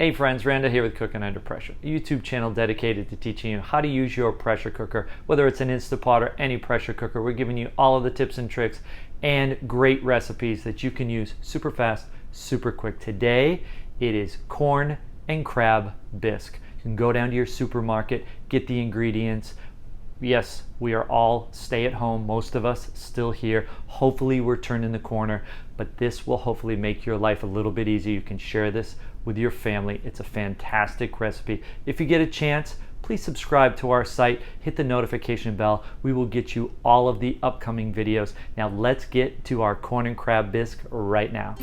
Hey friends, Randa here with Cooking Under Pressure, a YouTube channel dedicated to teaching you how to use your pressure cooker, whether it's an Instapot or any pressure cooker. We're giving you all of the tips and tricks and great recipes that you can use super fast, super quick. Today, it is corn and crab bisque. You can go down to your supermarket, get the ingredients. Yes, we are all stay at home, most of us still here. Hopefully we're turning the corner, but this will hopefully make your life a little bit easier. You can share this with your family. It's a fantastic recipe. If you get a chance, please subscribe to our site, hit the notification bell. We will get you all of the upcoming videos. Now let's get to our corn and crab bisque right now.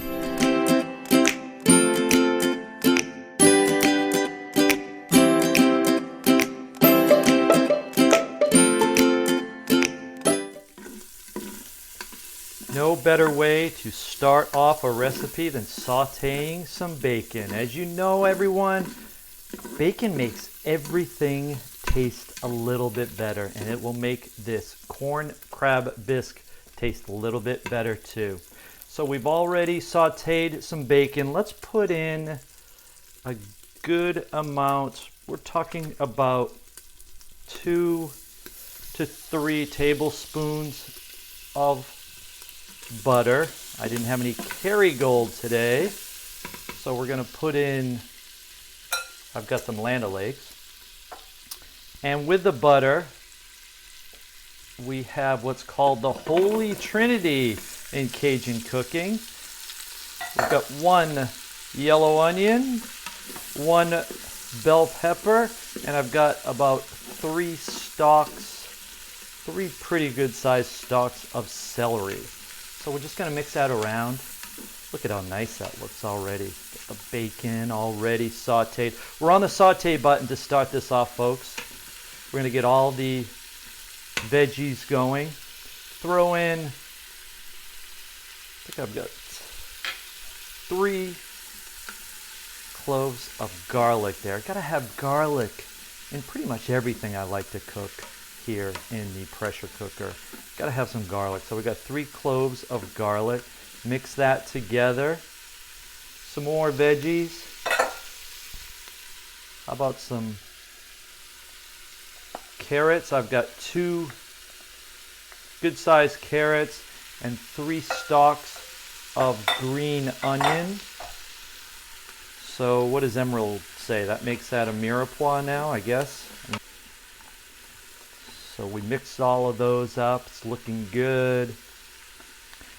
No better way to start off a recipe than sauteing some bacon. As you know, everyone, bacon makes everything taste a little bit better, and it will make this corn crab bisque taste a little bit better too. So we've already sauteed some bacon. Let's put in a good amount. We're talking about 2 to 3 tablespoons of butter. I didn't have any Kerrygold today, so we're going to put in, I've got some Land O'Lakes. And with the butter, we have what's called the Holy Trinity in Cajun cooking. We've got 1 yellow onion, 1 bell pepper, and I've got about 3 pretty good sized stalks of celery. So we're just going to mix that around. Look at how nice that looks already. Get the bacon already sauteed. We're on the saute button to start this off, folks. We're going to get all the veggies going. Throw in, I think I've got 3 cloves of garlic there. Got to have garlic in pretty much everything I like to cook here in the pressure cooker. Got to have some garlic. So we got 3 cloves of garlic. Mix that together. Some more veggies. How about some carrots? I've got 2 good sized carrots and 3 stalks of green onion. So what does Emerald say? That makes that a mirepoix now, I guess. So we mixed all of those up. It's looking good.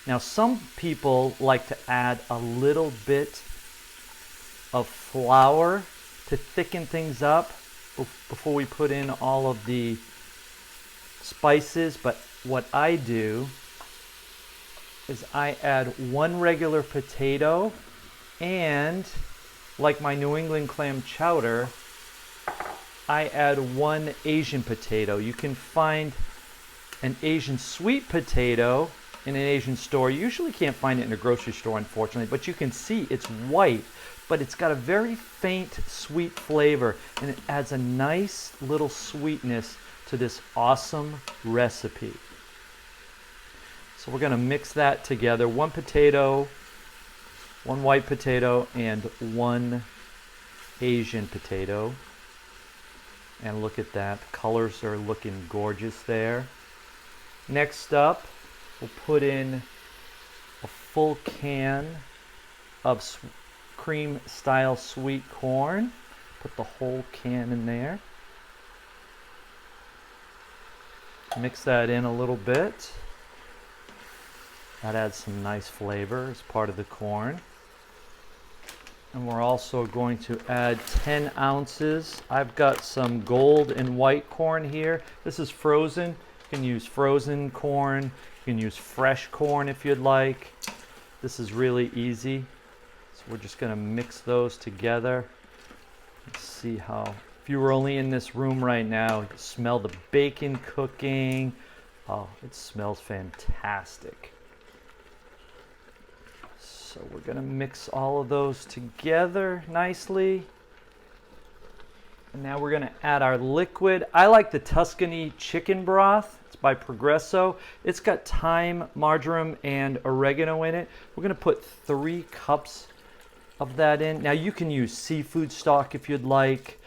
Now some people like to add a little bit of flour to thicken things up before we put in all of the spices. But what I do is I add 1 regular potato, and like my New England clam chowder, I add 1 Asian potato. You can find an Asian sweet potato in an Asian store. You usually can't find it in a grocery store, unfortunately, but you can see it's white, but it's got a very faint sweet flavor, and it adds a nice little sweetness to this awesome recipe. So we're going to mix that together. 1 potato, 1 white potato, and 1 Asian potato. And look at that, the colors are looking gorgeous there. Next up, we'll put in a full can of cream style sweet corn. Put the whole can in there. Mix that in a little bit. That adds some nice flavor as part of the corn. And we're also going to add 10 ounces. I've got some gold and white corn here. This is frozen. You can use frozen corn. You can use fresh corn if you'd like. This is really easy. So we're just going to mix those together. Let's see how, if you were only in this room right now, you can smell the bacon cooking. Oh, it smells fantastic. So we're going to mix all of those together nicely. And now we're going to add our liquid. I like the Tuscany chicken broth. It's by Progresso. It's got thyme, marjoram, and oregano in it. We're going to put 3 cups of that in. Now you can use seafood stock if you'd like.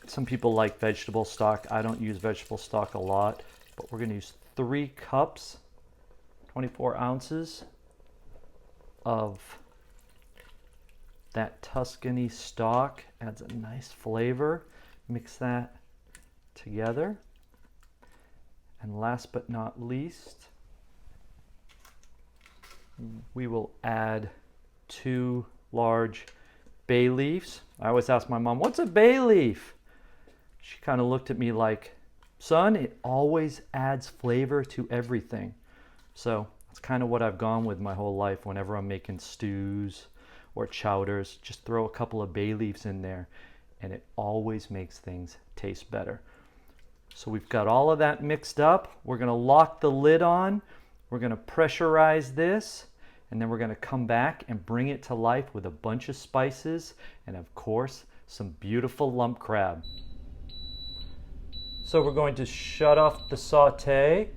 Some people like vegetable stock. I don't use vegetable stock a lot, but we're going to use 3 cups, 24 ounces of that Tuscany stock. Adds a nice flavor. Mix that together. And last but not least, we will add 2 large bay leaves. I always ask my mom, what's a bay leaf? She kind of looked at me like, son, it always adds flavor to everything. So that's kind of what I've gone with my whole life. Whenever I'm making stews or chowders, just throw a couple of bay leaves in there and it always makes things taste better. So we've got all of that mixed up. We're going to lock the lid on. We're going to pressurize this, and then we're going to come back and bring it to life with a bunch of spices and, of course, some beautiful lump crab. So we're going to shut off the saute,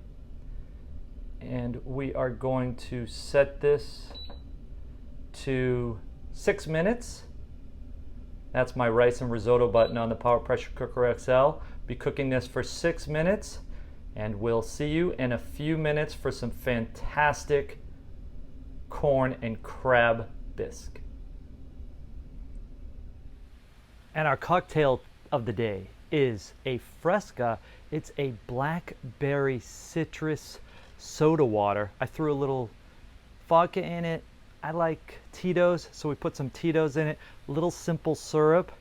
and we are going to set this to 6 minutes. That's my rice and risotto button on the Power Pressure Cooker XL. Be cooking this for 6 minutes, and we'll see you in a few minutes for some fantastic corn and crab bisque. And our cocktail of the day is a Fresca. It's a blackberry citrus soda water. I threw a little vodka in it. I like Tito's, so we put some Tito's in it, a little simple syrup,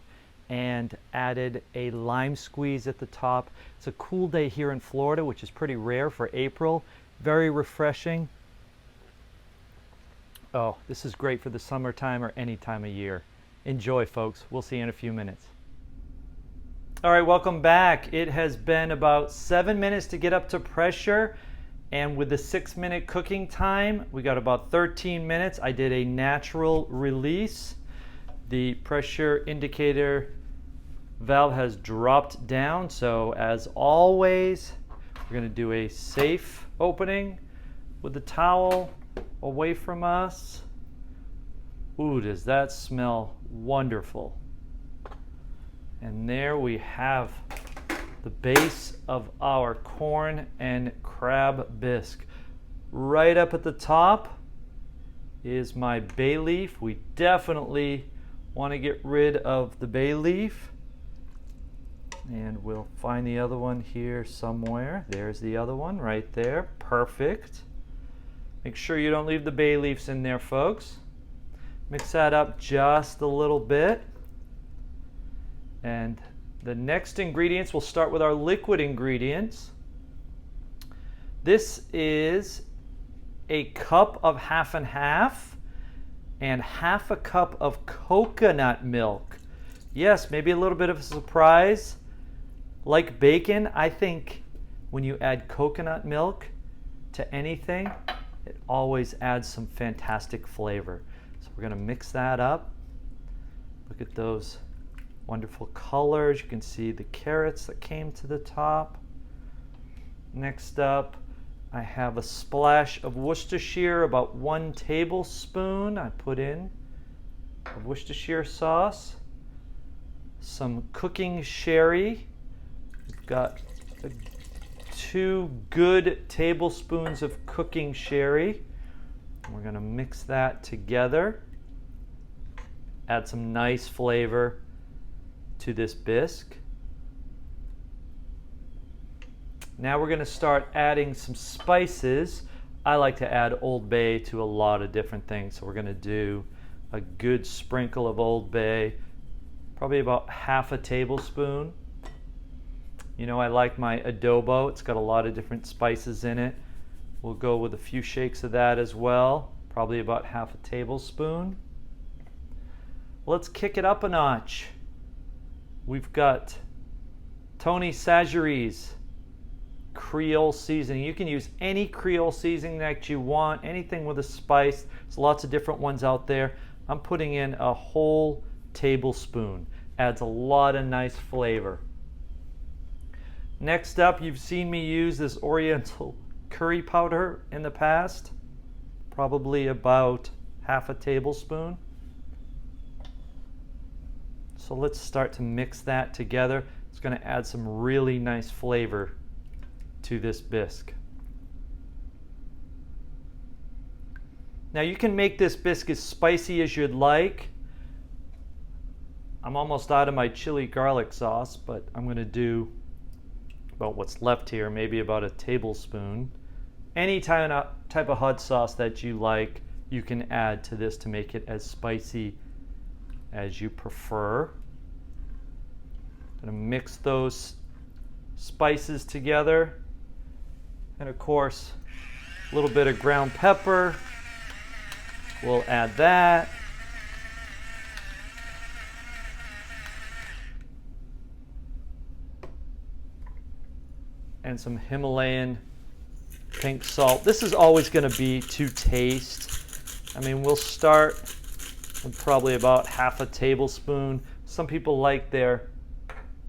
and added a lime squeeze at the top. It's a cool day here in Florida, which is pretty rare for April. Very refreshing. Oh, this is great for the summertime or any time of year. Enjoy, folks. We'll see you in a few minutes. All right, welcome back. It has been about 7 minutes to get up to pressure. And with the 6-minute cooking time, we got about 13 minutes. I did a natural release. The pressure indicator valve has dropped down. So as always, we're going to do a safe opening with the towel away from us. Ooh, does that smell wonderful. And there we have the base of our corn and crab bisque. Right up at the top is my bay leaf. We definitely want to get rid of the bay leaf. And we'll find the other one here somewhere. There's the other one right there. Perfect. Make sure you don't leave the bay leaves in there, folks. Mix that up just a little bit. And the next ingredients, we'll start with our liquid ingredients. This is a cup of half and half and half a cup of coconut milk. Yes, maybe a little bit of a surprise. Like bacon, I think when you add coconut milk to anything, it always adds some fantastic flavor. So we're going to mix that up. Look at those wonderful colors. You can see the carrots that came to the top. Next up, I have a splash of Worcestershire, about 1 tablespoon I put in of Worcestershire sauce. Some cooking sherry. We've got 2 good tablespoons of cooking sherry. We're going to mix that together. Add some nice flavor to this bisque. Now we're going to start adding some spices. I like to add Old Bay to a lot of different things, so we're going to do a good sprinkle of Old Bay, probably about half a tablespoon. You know, I like my adobo. It's got a lot of different spices in it. We'll go with a few shakes of that as well, probably about half a tablespoon. Let's kick it up a notch. We've got Tony Chachere's Creole seasoning. You can use any Creole seasoning that you want, anything with a spice. There's lots of different ones out there. I'm putting in a whole tablespoon. Adds a lot of nice flavor. Next up, you've seen me use this Oriental curry powder in the past. Probably about half a tablespoon. So let's start to mix that together. It's going to add some really nice flavor to this bisque. Now you can make this bisque as spicy as you'd like. I'm almost out of my chili garlic sauce, but I'm going to do about what's left here, maybe about a tablespoon. Any type of hot sauce that you like, you can add to this to make it as spicy as you prefer. I'm going to mix those spices together. And of course, a little bit of ground pepper. We'll add that. And some Himalayan pink salt. This is always going to be to taste. I mean, we'll start with probably about half a tablespoon. Some people like their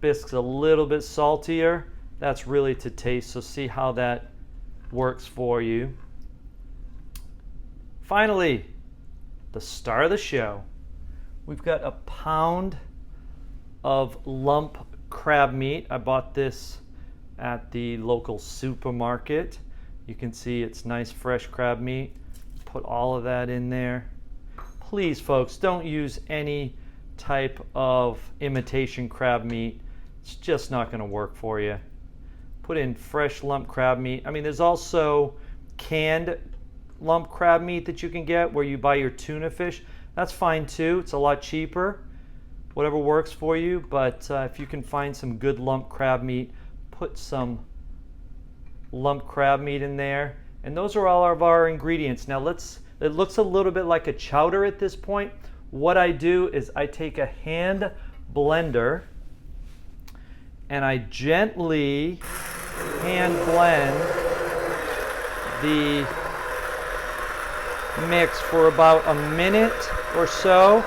bisques a little bit saltier. That's really to taste, so see how that works for you. Finally, the star of the show. We've got a pound of lump crab meat. I bought this at the local supermarket. You can see it's nice fresh crab meat. Put all of that in there. Please, folks, don't use any type of imitation crab meat. It's just not going to work for you. Put in fresh lump crab meat. I mean, there's also canned lump crab meat that you can get where you buy your tuna fish. That's fine too. It's a lot cheaper. Whatever works for you. But if you can find some good lump crab meat, put some lump crab meat in there. And those are all of our ingredients. Now it looks a little bit like a chowder at this point. What I do is I take a hand blender and I gently hand blend the mix for about a minute or so,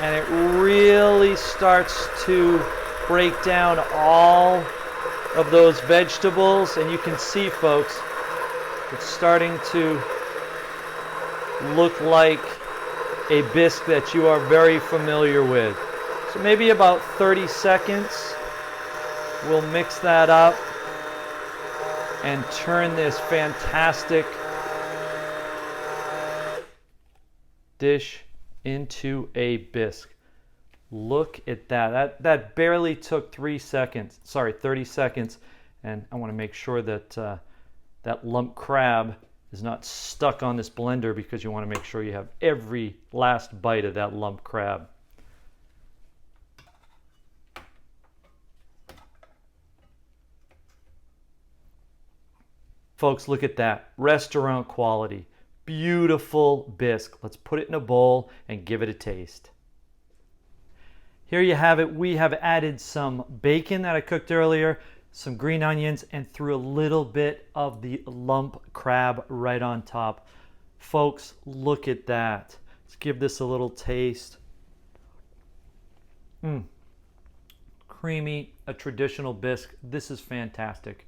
and it really starts to break down all of those vegetables. And you can see, folks, it's starting to look like a bisque that you are very familiar with. So maybe about 30 seconds. We'll mix that up and turn this fantastic dish into a bisque. Look at that. That barely took 30 seconds. And I want to make sure that that lump crab is not stuck on this blender, because you want to make sure you have every last bite of that lump crab. Folks, look at that. Restaurant quality. Beautiful bisque. Let's put it in a bowl and give it a taste. Here you have it. We have added some bacon that I cooked earlier, some green onions, and threw a little bit of the lump crab right on top. Folks, look at that. Let's give this a little taste. Creamy, a traditional bisque. This is fantastic.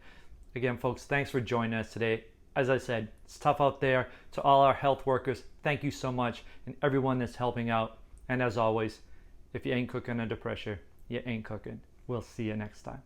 Again, folks, thanks for joining us today. As I said, it's tough out there. To all our health workers, thank you so much, and everyone that's helping out. And as always, if you ain't cooking under pressure, you ain't cooking. We'll see you next time.